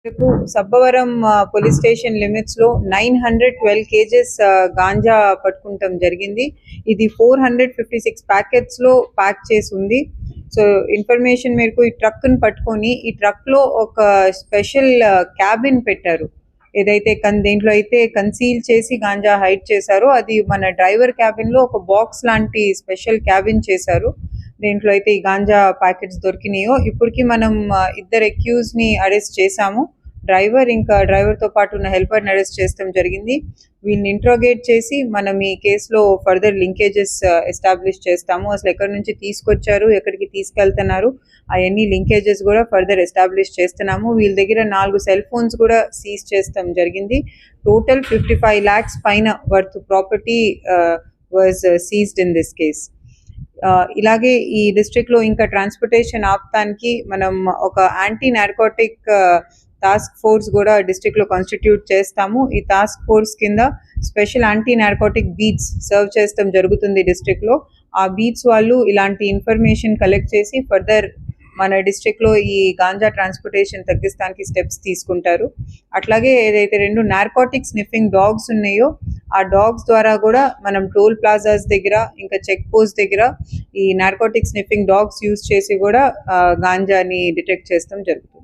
రేపు Sabbavaram police station limits లో 912 kgs ganja పట్టుకుంటాం జరిగింది. ఇది 456 ప్యాకెట్స్ లో ప్యాక్ చేసి ఉంది. సో ఇన్ఫర్మేషన్ మేరకు ఈ ట్రక్ ని పట్టుకొని ఈ ట్రక్ లో ఒక స్పెషల్ క్యాబిన్ పెట్టారు. ఏదైతే దేంట్లో అయితే కన్సీల్ చేసి గాంజా హైడ్ చేశారో అది మన డ్రైవర్ క్యాబిన్ లో ఒక బాక్స్ లాంటి స్పెషల్ క్యాబిన్ చేశారు. దేంట్లో అయితే ఈ గాంజా ప్యాకెట్స్ దొరికినాయో ఇప్పటికి మనం ఇద్దరు అక్యూజ్ ని అరెస్ట్ చేశాము. డ్రైవర్ ఇంకా డ్రైవర్ తో పాటు ఉన్న హెల్పర్ ని అరెస్ట్ చేస్తాం జరిగింది. వీళ్ళని ఇంట్రోగేట్ చేసి మనం ఈ కేసులో ఫర్దర్ లింకేజెస్ ఎస్టాబ్లిష్ చేస్తాము. అసలు ఎక్కడి నుంచి తీసుకొచ్చారు, ఎక్కడికి తీసుకెళ్తున్నారు, అవన్నీ లింకేజెస్ కూడా ఫర్దర్ ఎస్టాబ్లిష్ చేస్తున్నాము. వీళ్ళ దగ్గర 4 సెల్ ఫోన్స్ కూడా సీజ్ చేస్తాం జరిగింది. టోటల్ 55 lakhs పైన worth property was seized in this case. ఇలాగే ఈ డిస్ట్రిక్ట్ లో ఇంకా ట్రాన్స్పోర్టేషన్ ఆపడానికి మనం ఒక యాంటీ నార్కోటిక్ టాస్క్ ఫోర్స్ కూడా డిస్ట్రిక్ట్ లో కాన్స్టిట్యూట్ చేస్తాము. ఈ టాస్క్ ఫోర్స్ కింద special anti narcotic beats serve చేస్తాం జరుగుతుంది డిస్ట్రిక్ట్ లో. ఆ బీట్స్ వాళ్ళు ఇలాంటి ఇన్ఫర్మేషన్ కలెక్ట్ చేసి ఫర్దర్ మన డిస్ట్రిక్ట్ లో ఈ గాంజా ట్రాన్స్పోర్టేషన్ తగ్గిస్తానికి స్టెప్స్ తీసుకుంటారు. అట్లాగే ఏదైతే 2 నార్కోటిక్ స్నిఫింగ్ డాగ్స్ ఉన్నాయో ఆ డాగ్స్ ద్వారా కూడా మనం టోల్ ప్లాజాస్ దగ్గర ఇంకా చెక్ పోస్ట్ దగ్గర ఈ నార్కోటిక్ స్నిఫింగ్ డాగ్స్ యూజ్ చేసి కూడా గాంజాని డిటెక్ట్ చేస్తాం జరుగుతుంది.